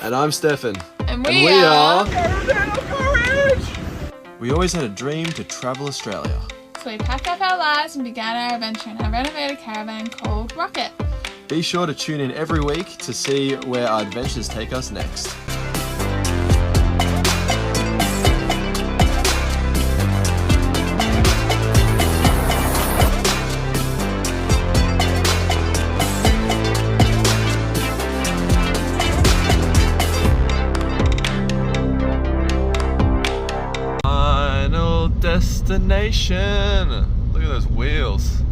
And I'm Stefan. And we are... We always had a dream to travel Australia. So we packed up our lives and began our adventure in a renovated caravan called Rocket. Be sure to tune in every week to see where our adventures take us next. Destination! Look at those wheels.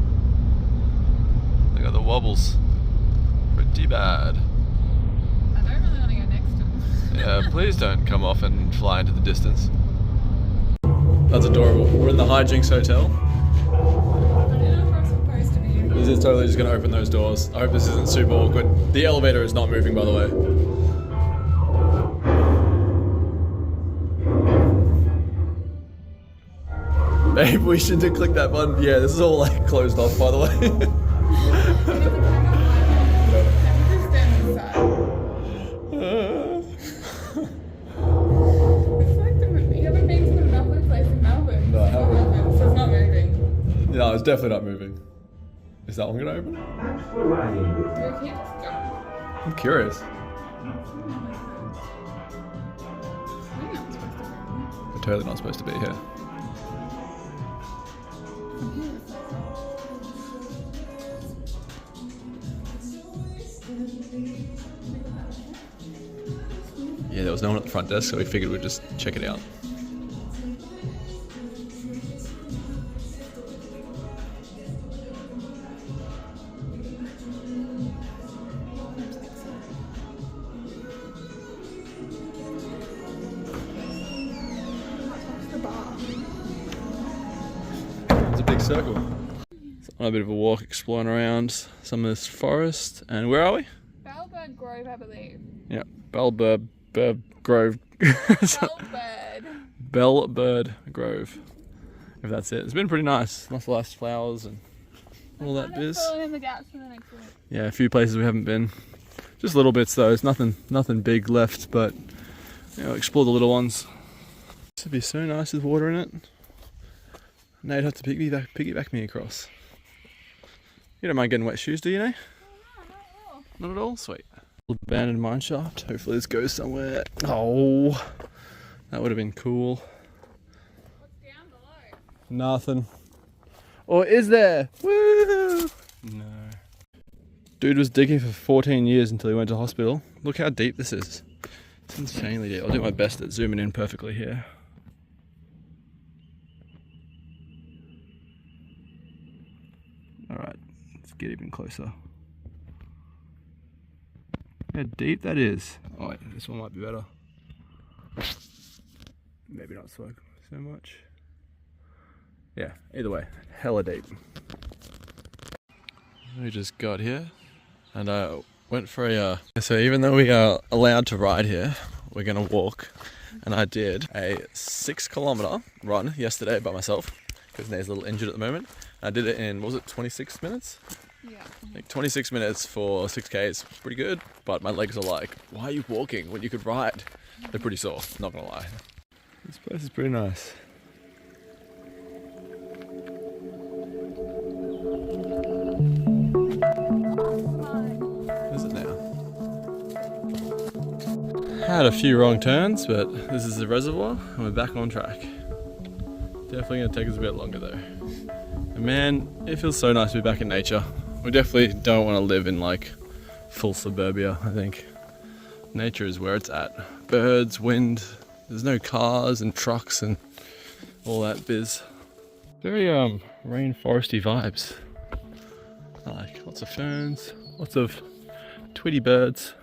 Look at the wobbles. Pretty bad. I don't really want to go next to them. Yeah, please don't come off and fly into the distance. That's adorable. We're in the Hijinks Hotel. I don't know if I'm supposed to be here. This is totally just going to open those doors. I hope this isn't super awkward. The elevator is not moving, by the way. Babe, we shouldn't have clicked that button. Yeah, this is all like closed off, by the way. It's like you haven't been to the Monopoly place in Melbourne. No, I haven't. So it's not moving. No, it's definitely not moving. Is that one going to open? We can't just go. I'm curious. We're totally not supposed to be here. Yeah, there was no one at the front desk, so we figured we'd just check it out. It's a big circle. So on a bit of a walk, exploring around some of this forest. And where are we? Bellbird Grove, I believe. Yeah, Bellbird Grove. Bellbird Grove. If that's it. It's been pretty nice. Lots of nice flowers and all that biz. In the gaps for the next week. Yeah, a few places we haven't been. Just little bits though. There's nothing big left, but you know, explore the little ones. This would be so nice with water in it. Nate'd have to piggyback me across. You don't mind getting wet shoes, do you, Nate? Oh, Not at all? Sweet. Abandoned mine shaft. Hopefully this goes somewhere. Oh, that would have been cool. what's down below? Nothing. Or is there? Woo! No. Dude was digging for 14 years until he went to hospital. Look how deep this is. It's insanely deep. I'll do my best at zooming in perfectly here. Alright, let's get even closer. How deep that is. Oh wait, this one might be better. Maybe not so much. Yeah, either way, hella deep. We just got here and I went for a... So even though we are allowed to ride here, we're gonna walk. And I did a 6-kilometer run yesterday by myself because Nate's a little injured at the moment. I did it in, what was it, 26 minutes? Yeah. Like 26 minutes for 6Ks, pretty good, but my legs are like, why are you walking when you could ride? They're pretty sore, not gonna lie. This place is pretty nice. Is it now? Had a few wrong turns, but this is the reservoir and we're back on track. Definitely gonna take us a bit longer though. And man, it feels so nice to be back in nature. We definitely don't want to live in like full suburbia, I think. Nature is where it's at. Birds, wind, there's no cars and trucks and all that biz. Very rainforesty vibes. I like lots of ferns, lots of Tweety birds.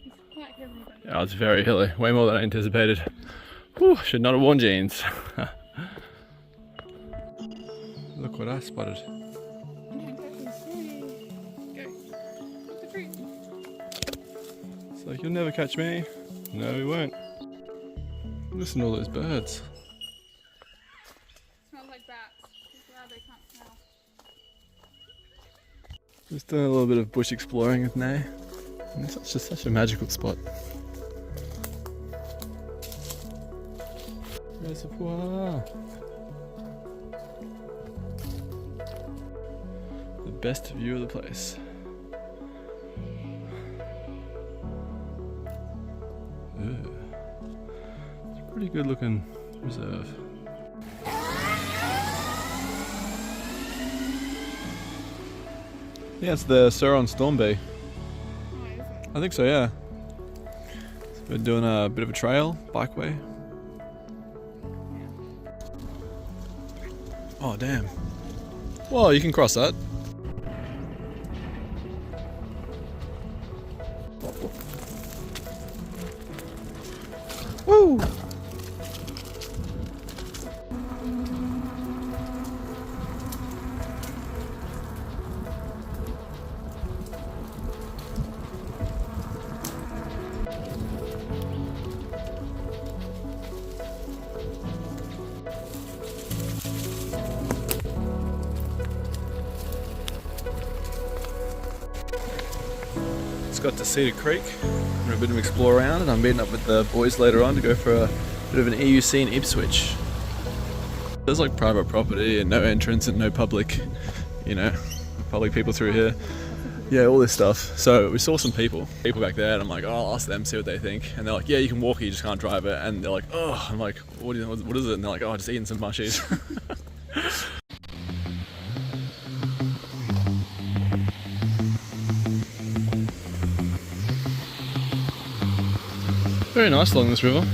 It's quite hilly. Yeah, it's very hilly, way more than I anticipated. Whew, should not have worn jeans. Look what I spotted. It's like, you'll never catch me. No, we won't. Listen to all those birds. Smells like bats. It's loud, they can't smell. Just doing a little bit of bush exploring with Nay. It's just such a magical spot. Reservoir. The best view of the place. Ooh. It's a pretty good looking reserve. Yeah, it's the Sur-Ron Storm Bay. I think so, yeah. So we're doing a bit of a trail, bikeway. Oh, damn. Whoa, you can cross that. Woo! Just got to Cedar Creek, and a bit of an explore around, and I'm meeting up with the boys later on to go for a bit of an EUC in Ipswich. There's like private property and no entrance and no public, public people through here. Yeah, all this stuff. So we saw some people back there, and I'm like, oh, I'll ask them, see what they think. And they're like, yeah, you can walk it, you just can't drive it. And they're like, oh, I'm like, what is it? And they're like, oh, just eating some mushies. Very nice along this river.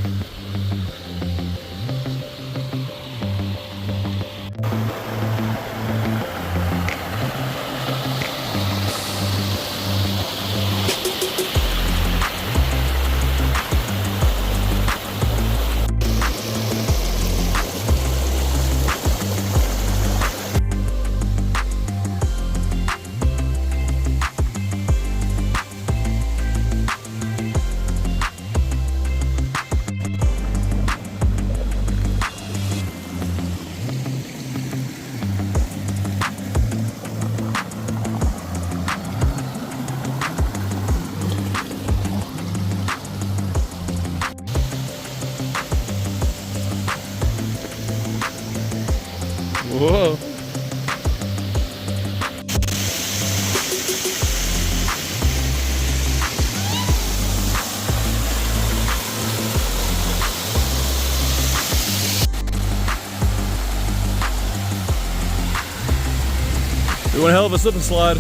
Whoa. We want a hell of a slip and slide.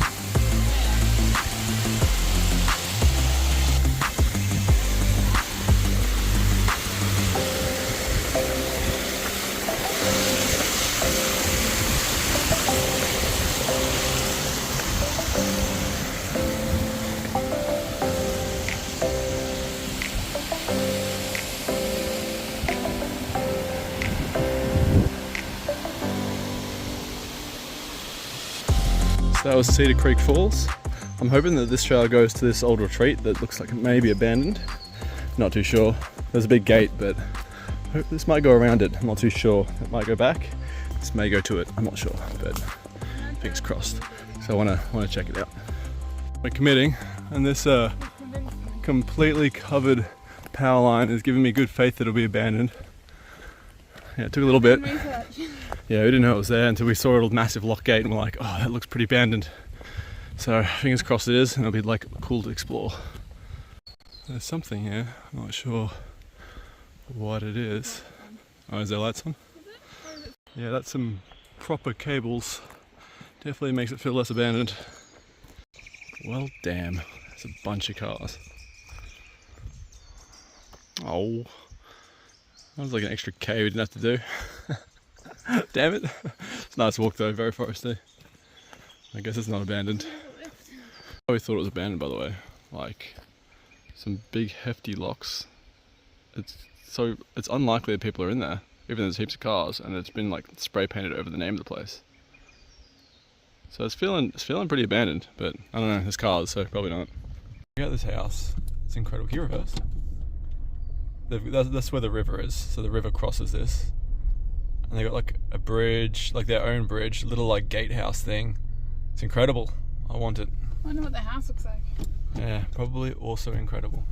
So that was Cedar Creek Falls. I'm hoping that this trail goes to this old retreat that looks like it may be abandoned. Not too sure. There's a big gate, but this might go around it. I'm not too sure. It might go back. This may go to it. I'm not sure, but fingers crossed. So I want to check it out. We're committing, and this completely covered power line is giving me good faith that it'll be abandoned. Yeah, it took a little bit. Yeah, we didn't know it was there until we saw a little massive lock gate, and we're like, oh, that looks pretty abandoned. So fingers crossed it is, and it'll be like cool to explore. There's something here. I'm not sure what it is. Oh, is there lights on? Yeah, that's some proper cables. Definitely makes it feel less abandoned. Well, damn, there's a bunch of cars. Oh, that was like an extra K we didn't have to do. Damn it. It's a nice walk though, very foresty. I guess it's not abandoned. I always thought it was abandoned, by the way. Like, some big hefty locks. It's unlikely that people are in there, even though there's heaps of cars, and it's been like spray painted over the name of the place. So it's feeling pretty abandoned, but I don't know, there's cars, so probably not. Check out this house. It's incredible. Can you reverse? That's where the river is, so the river crosses this. And they got like a bridge, like their own bridge, little like gatehouse thing. It's incredible. I want it. I wonder what the house looks like. Yeah, probably also incredible.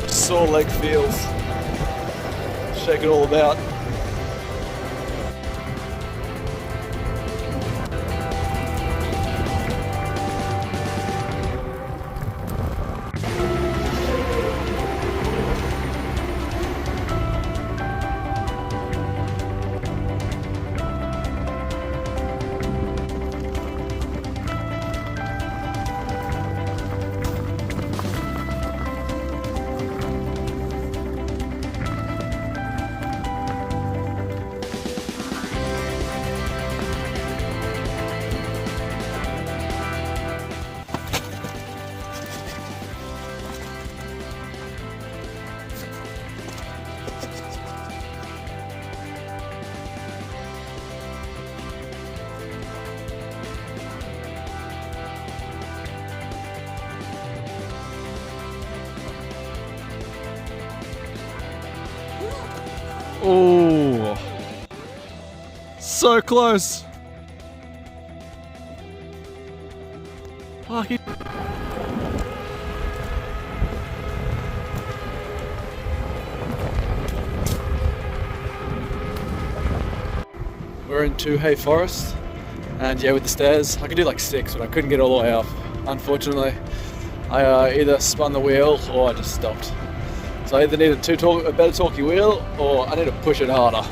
Sore leg feels. Shake it all about. Oh, so close. Fucking. We're in Hay Forest, and yeah, with the stairs, I could do like 6, but I couldn't get all the way up. Unfortunately, I either spun the wheel or I just stopped. So I either need a better torquey wheel, or I need to push it harder.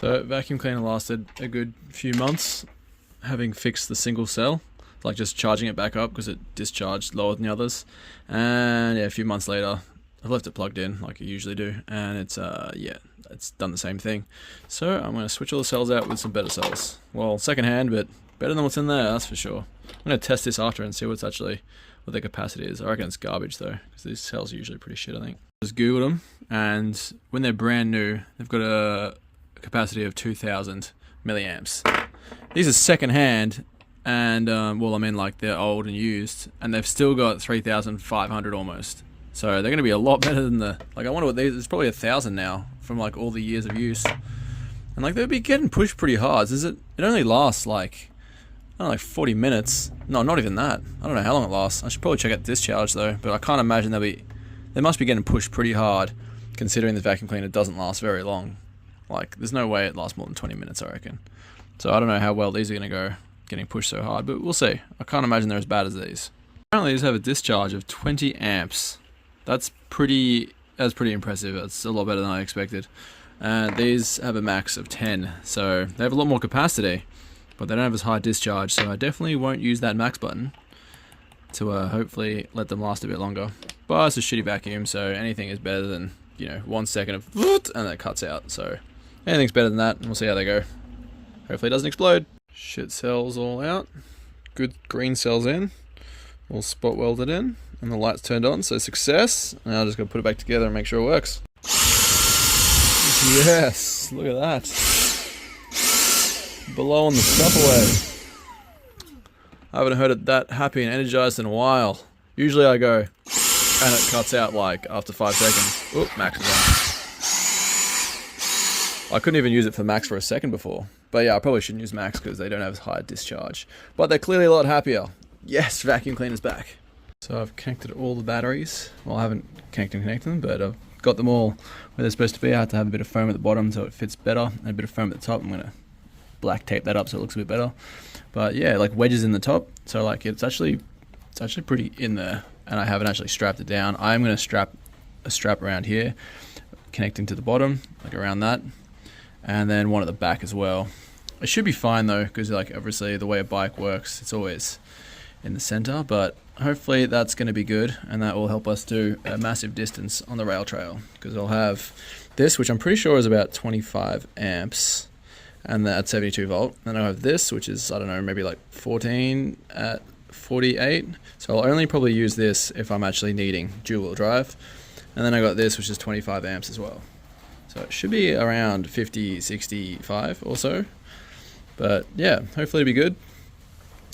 So vacuum cleaner lasted a good few months, having fixed the single cell, like just charging it back up because it discharged lower than the others. And yeah, a few months later, I've left it plugged in like I usually do, and it's it's done the same thing. So I'm going to switch all the cells out with some better cells. Well, second hand, but better than what's in there, that's for sure. I'm going to test this after and see what their capacity is. I reckon it's garbage though, because these cells are usually pretty shit, I think. Just googled them, and when they're brand new, they've got a capacity of 2,000 milliamps. These are second hand, and well, I mean like they're old and used, and they've still got 3,500 almost. So they're going to be a lot better than the, like I wonder what these, it's probably 1,000 now from like all the years of use. And like they'll be getting pushed pretty hard. It only lasts like, I don't know, like 40 minutes. No, not even that. I don't know how long it lasts. I should probably check out discharge though, but I can't imagine they must be getting pushed pretty hard considering the vacuum cleaner doesn't last very long. Like there's no way it lasts more than 20 minutes, I reckon. So I don't know how well these are going to go getting pushed so hard, but we'll see. I can't imagine they're as bad as these. Apparently these have a discharge of 20 amps. That's pretty impressive. That's a lot better than I expected. These have a max of 10, so they have a lot more capacity, but they don't have as high discharge, so I definitely won't use that max button to hopefully let them last a bit longer. But it's a shitty vacuum, so anything is better than, 1 second of and then it cuts out. So anything's better than that, and we'll see how they go. Hopefully it doesn't explode. Shit cells all out. Good green cells in. All spot welded in. And the light's turned on, so success. Now I'm just going to put it back together and make sure it works. Yes, look at that. Blowing the stuff away. I haven't heard it that happy and energized in a while. Usually I go, and it cuts out like after 5 seconds. Oop, max is I couldn't even use it for max for a second before. But yeah, I probably shouldn't use max because they don't have as high discharge. But they're clearly a lot happier. Yes, vacuum cleaner's back. So I've connected all the batteries. Well, I haven't connected them, but I've got them all where they're supposed to be. I have to have a bit of foam at the bottom so it fits better, and a bit of foam at the top. I'm going to black tape that up so it looks a bit better. But yeah, like wedges in the top. So like it's actually pretty in there, and I haven't actually strapped it down. I'm going to strap a strap around here, connecting to the bottom, like around that, and then one at the back as well. It should be fine though, because like obviously the way a bike works, it's always in the center, but hopefully that's going to be good, and that will help us do a massive distance on the rail trail, because I'll have this, which I'm pretty sure is about 25 amps, and that's 72 volt. Then I'll have this, which is, I don't know, maybe like 14 at 48. So I'll only probably use this if I'm actually needing dual wheel drive. And then I got this, which is 25 amps as well. So it should be around 50, 65 or so. But yeah, hopefully it'll be good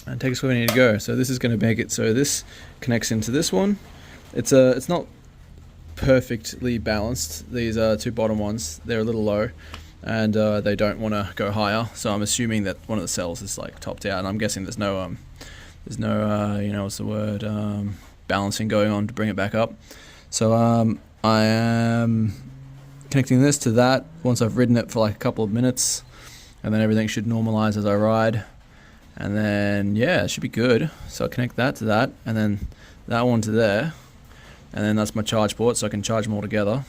and take us where we need to go. So this is going to make it so this connects into this one. It's not perfectly balanced. These two bottom ones, they're a little low, and they don't want to go higher. So I'm assuming that one of the cells is like topped out, and I'm guessing there's no you know, what's the word, balancing going on to bring it back up. So I am connecting this to that once I've ridden it for like a couple of minutes, and then everything should normalize as I ride. And then, yeah, it should be good. So I'll connect that to that, and then that one to there. And then that's my charge port, so I can charge them all together.